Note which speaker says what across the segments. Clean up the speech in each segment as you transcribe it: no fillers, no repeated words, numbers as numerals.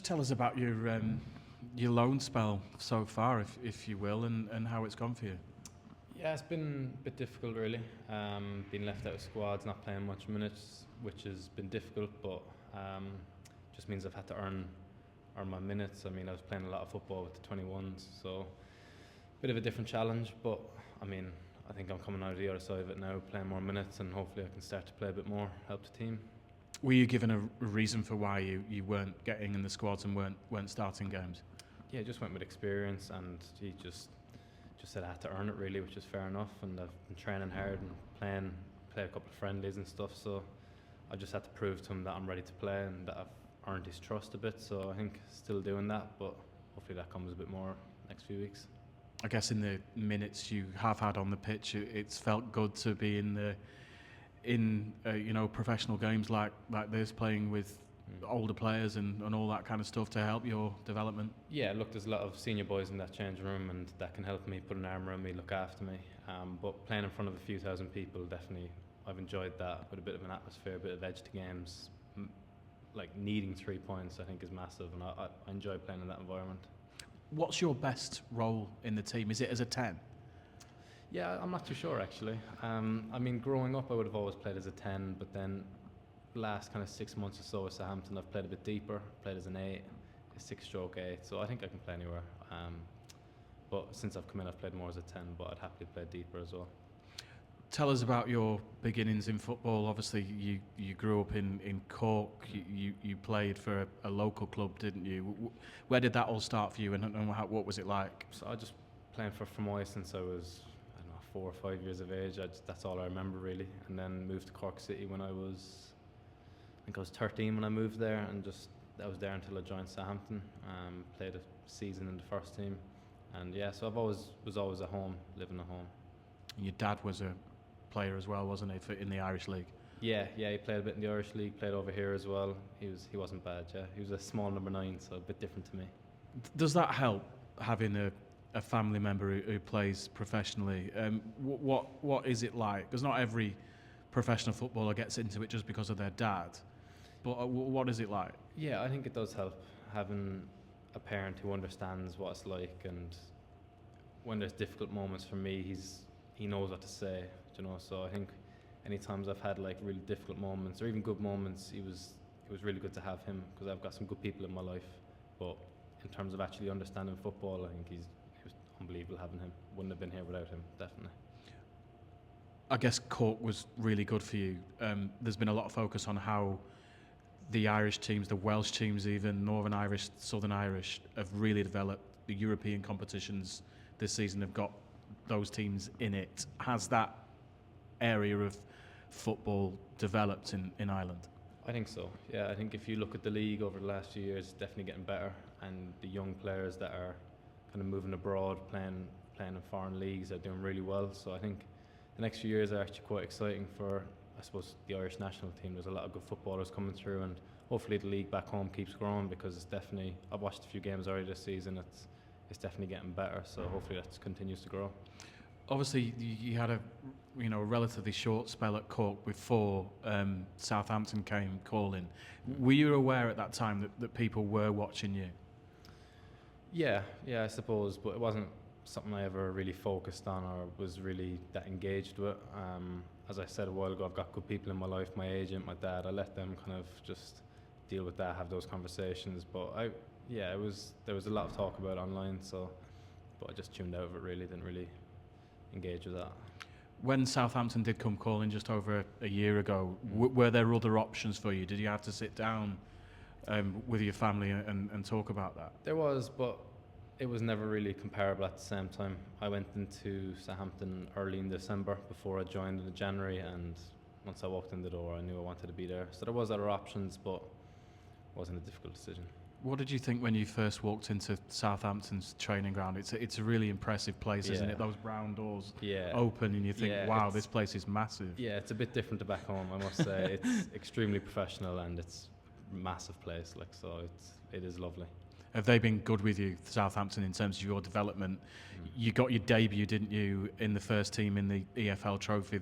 Speaker 1: Just tell us about your loan spell so far, if you will, and how it's gone for you.
Speaker 2: Yeah, it's been a bit difficult really. Being left out of squads, not playing much minutes, which has been difficult, but just means I've had to earn my minutes. I mean, I was playing a lot of football with the 21s, so a bit of a different challenge, but I mean, I think I'm coming out of the other side of it now, playing more minutes, and hopefully I can start to play a bit more, help the team.
Speaker 1: Were you given a reason for why you weren't getting in the squads and weren't starting games?
Speaker 2: Yeah, just went with experience, and he just said I had to earn it really, which is fair enough. And I've been training hard and play a couple of friendlies and stuff. So I just had to prove to him that I'm ready to play and that I've earned his trust a bit. So I think still doing that, but hopefully that comes a bit more next few weeks.
Speaker 1: I guess in the minutes you have had on the pitch, it's felt good to be in professional games like this, playing with older players and all that kind of stuff to help your development.
Speaker 2: Yeah, look, there's a lot of senior boys in that changing room, and that can help me, put an arm around me, look after me. But playing in front of a few thousand people, definitely, I've enjoyed that. With a bit of an atmosphere, a bit of edge to games, like needing 3 points, I think is massive, and I enjoy playing in that environment.
Speaker 1: What's your best role in the team? Is it as a 10?
Speaker 2: Yeah, I'm not too sure actually. I mean, growing up, I would have always played as a 10, but then last kind of 6 months or so at Southampton, I've played a bit deeper, played as an 8, a 6-stroke 8, so I think I can play anywhere. But since I've come in, I've played more as a 10, but I'd happily play deeper as well.
Speaker 1: Tell us about your beginnings in football. Obviously, you grew up in Cork. You played for a local club, didn't you? Where did that all start for you, and what was it like?
Speaker 2: So I just playing for Fermoy since I was, I don't know, 4 or 5 years of age. That's all I remember really. And then moved to Cork City when I think I was 13 when I moved there, and I was there until I joined Southampton. Played a season in the first team, and yeah, so was always at home, living at home.
Speaker 1: Your dad was a player as well, wasn't he, in the Irish League?
Speaker 2: Yeah, he played a bit in the Irish League, played over here as well. He wasn't bad, yeah. He was a small number 9, so a bit different to me.
Speaker 1: Does that help, having a family member who plays professionally? What is it like? Because not every professional footballer gets into it just because of their dad. But what is it like?
Speaker 2: Yeah, I think it does help having a parent who understands what it's like, and when there's difficult moments for me, he knows what to say, So I think any times I've had like really difficult moments or even good moments, it was really good to have him, because I've got some good people in my life. But in terms of actually understanding football, I think it was unbelievable having him. Wouldn't have been here without him, definitely.
Speaker 1: I guess Cork was really good for you. There's been a lot of focus on how the Irish teams, the Welsh teams even, Northern Irish, Southern Irish, have really developed. The European competitions this season have got those teams in it. Has that area of football developed in Ireland?
Speaker 2: I think so, yeah. I think if you look at the league over the last few years, it's definitely getting better, and the young players that are kind of moving abroad, playing in foreign leagues, are doing really well. So I think the next few years are actually quite exciting for, I suppose, the Irish national team. There's a lot of good footballers coming through, and hopefully the league back home keeps growing, because it's definitely, I've watched a few games already this season, it's definitely getting better, so hopefully that continues to grow.
Speaker 1: Obviously, you had a relatively short spell at Cork before Southampton came calling. Were you aware at that time that people were watching you?
Speaker 2: Yeah, I suppose, but it wasn't something I ever really focused on or was really that engaged with. As I said a while ago, I've got good people in my life, my agent, my dad. I let them kind of just deal with that, have those conversations. But there was a lot of talk about it online, but I just tuned out of it really, didn't really engage with that.
Speaker 1: When Southampton did come calling just over a year ago, were there other options for you? Did you have to sit down with your family and talk about that?
Speaker 2: There was, but it was never really comparable at the same time. I went into Southampton early in December before I joined in January, and once I walked in the door, I knew I wanted to be there. So there was other options, but it wasn't a difficult decision.
Speaker 1: What did you think when you first walked into Southampton's training ground? It's a really impressive place, isn't it? Those brown doors open, and you think, wow, this place is massive.
Speaker 2: Yeah, it's a bit different to back home, I must say. It's extremely professional, and it's a massive place, so it is lovely.
Speaker 1: Have they been good with you, Southampton, in terms of your development? You got your debut, didn't you, in the first team in the EFL Trophy,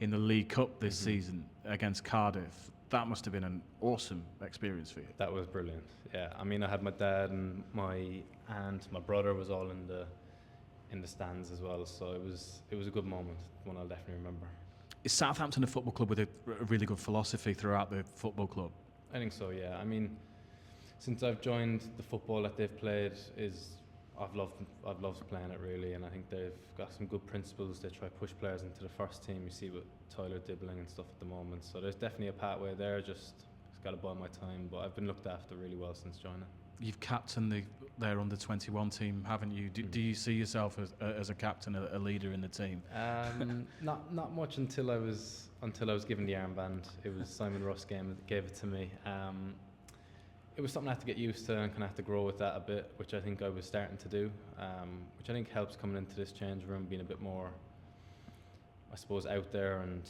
Speaker 1: in the League Cup this season against Cardiff. That must have been an awesome experience for you.
Speaker 2: That was brilliant. Yeah, I mean, I had my dad and my aunt, my brother was all in the stands as well. So it was a good moment, one I'll definitely remember.
Speaker 1: Is Southampton a football club with a really good philosophy throughout the football club?
Speaker 2: I think so. Yeah. I mean, since I've joined, the football that they've played I've loved playing it really, and I think they've got some good principles. They try to push players into the first team. You see with Tyler Dibbling and stuff at the moment. So there's definitely a pathway there. Just got to bide my time. But I've been looked after really well since joining.
Speaker 1: You've captained their under-21 team, haven't you? Do you see yourself as a captain, a leader in the team?
Speaker 2: Not much until I was given the armband. It was Simon Russ gave it to me. It was something I had to get used to and kind of have to grow with that a bit, which I think I was starting to do, which I think helps coming into this change room, being a bit more, I suppose, out there and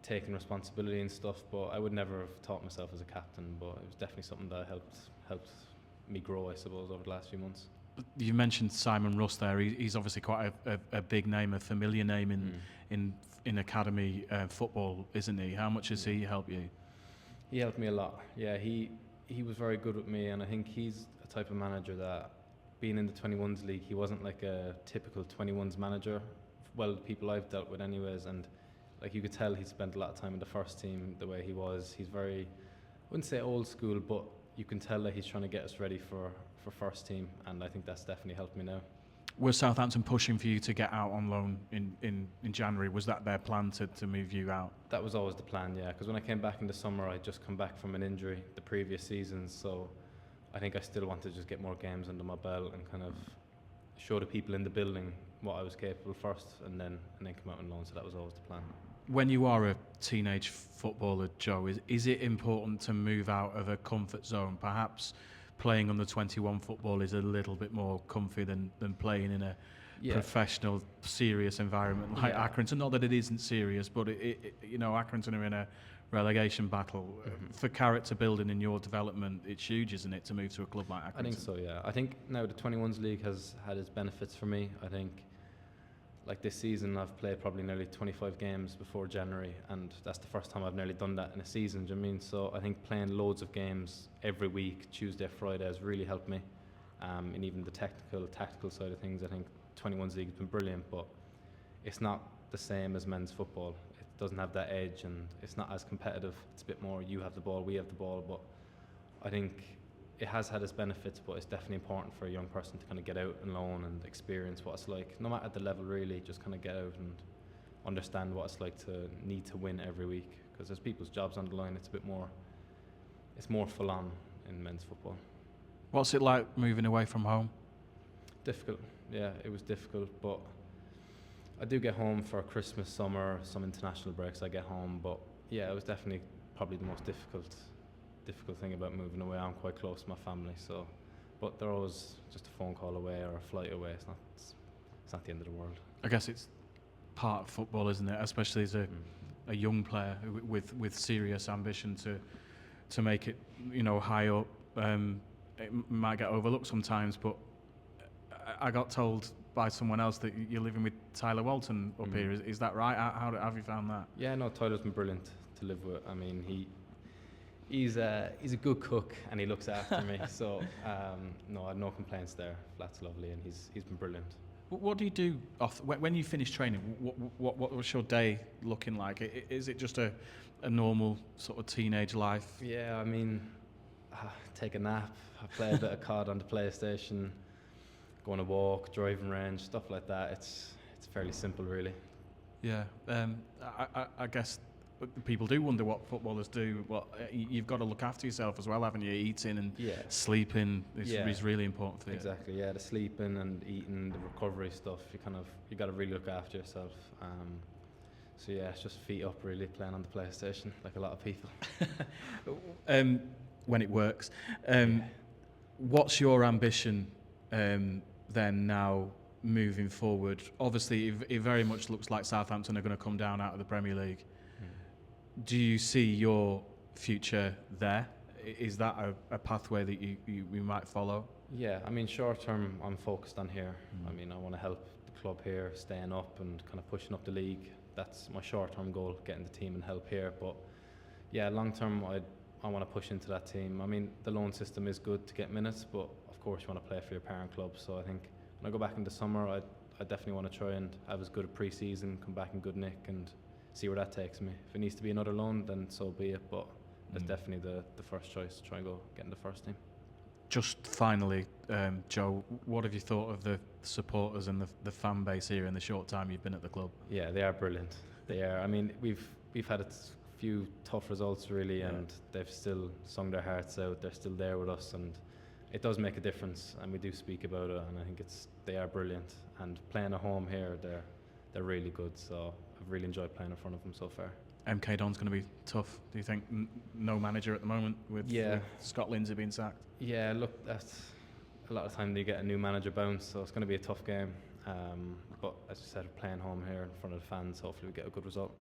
Speaker 2: taking responsibility and stuff. But I would never have taught myself as a captain, but it was definitely something that helped me grow, I suppose, over the last few months.
Speaker 1: You mentioned Simon Russ there. He's obviously quite a big name, a familiar name in academy football, isn't he? How much has he helped you?
Speaker 2: He helped me a lot. Yeah, he was very good with me, and I think he's a type of manager that, being in the 21s league, he wasn't like a typical 21s manager. Well, the people I've dealt with anyways, and like you could tell he spent a lot of time in the first team the way he was. He's very, I wouldn't say old school, but you can tell that he's trying to get us ready for first team, and I think that's definitely helped me now.
Speaker 1: Was Southampton pushing for you to get out on loan in January? Was that their plan to move you out?
Speaker 2: That was always the plan, yeah, because when I came back in the summer, I'd just come back from an injury the previous season, so I think I still wanted to just get more games under my belt and kind of show the people in the building what I was capable first, and then come out on loan, so that was always the plan.
Speaker 1: When you are a teenage footballer, Joe, is it important to move out of a comfort zone? Perhaps playing on the 21 football is a little bit more comfy than playing in a professional, serious environment like Accrington. Not that it isn't serious, but Accrington are in a relegation battle. For character building in your development, it's huge, isn't it, to move to a club like Accrington?
Speaker 2: I think so, yeah. I think now the 21s league has had its benefits for me. I think, like this season, I've played probably nearly 25 games before January, and that's the first time I've nearly done that in a season. Do you know what I mean? So I think playing loads of games every week, Tuesday, Friday, has really helped me. And even the tactical side of things, I think 21s league has been brilliant, but it's not the same as men's football. It doesn't have that edge, and it's not as competitive. It's a bit more you have the ball, we have the ball, but I think it has had its benefits, but it's definitely important for a young person to kind of get out and loan and experience what it's like, no matter the level really, just kind of get out and understand what it's like to need to win every week, because there's people's jobs on the line. It's more full on in men's football.
Speaker 1: What's it like moving away from home?
Speaker 2: Difficult, yeah, it was difficult, but I do get home for Christmas, summer, some international breaks I get home, but yeah, it was definitely probably the most difficult thing about moving away. I'm quite close to my family, so, but they're always just a phone call away or a flight away. It's not the end of the world. I
Speaker 1: guess it's part of football, isn't it? Especially as a young player with serious ambition to make it, high up. It might get overlooked sometimes, but I got told by someone else that you're living with Tyler Walton up here. Is that right? How have you found that? Yeah,
Speaker 2: no, Tyler's been brilliant to live with. I mean, He's a good cook and he looks after me, so no, I have no complaints there. Flat's lovely and he's been brilliant.
Speaker 1: What do you do when you finish training? What was your day looking like? Is it just a normal sort of teenage life?
Speaker 2: Yeah, I mean, take a nap, I play a bit of COD on the PlayStation, go on a walk, driving range, stuff like that. It's fairly simple, really.
Speaker 1: Yeah, I guess people do wonder what footballers do. Well, you've got to look after yourself as well, haven't you? Eating and sleeping is really important for you.
Speaker 2: Exactly, yeah. The sleeping and eating, the recovery stuff. You got to really look after yourself. So yeah, it's just feet up, really, playing on the PlayStation like a lot of people.
Speaker 1: When it works. What's your ambition then now moving forward? Obviously, it very much looks like Southampton are going to come down out of the Premier League. Do you see your future there? Is that a pathway that you might follow?
Speaker 2: Yeah, I mean, short term, I'm focused on here. I mean, I want to help the club here, staying up and kind of pushing up the league. That's my short term goal, getting the team and help here. But Yeah, long term, I want to push into that team. I mean, the loan system is good to get minutes, but of course you want to play for your parent club. So I think when I go back in the summer, I definitely want to try and have as good a pre-season, come back in good nick, and see where that takes me. If it needs to be another loan, then so be it. But it's definitely the first choice. Try and go get in the first team.
Speaker 1: Just finally, Joe, what have you thought of the supporters and the fan base here in the short time you've been at the club?
Speaker 2: Yeah, they are brilliant. They are. I mean, we've had a few tough results really, and they've still sung their hearts out. They're still there with us, and it does make a difference. And we do speak about it, and I think they are brilliant. And playing at home here, they're really good. So I've really enjoyed playing in front of them so far.
Speaker 1: MK Don's going to be tough. Do you think? No manager at the moment with Scott Lindsay being sacked.
Speaker 2: Yeah, look, that's a lot of time you get a new manager bounce, so it's going to be a tough game. But as you said, playing home here in front of the fans, hopefully we get a good result.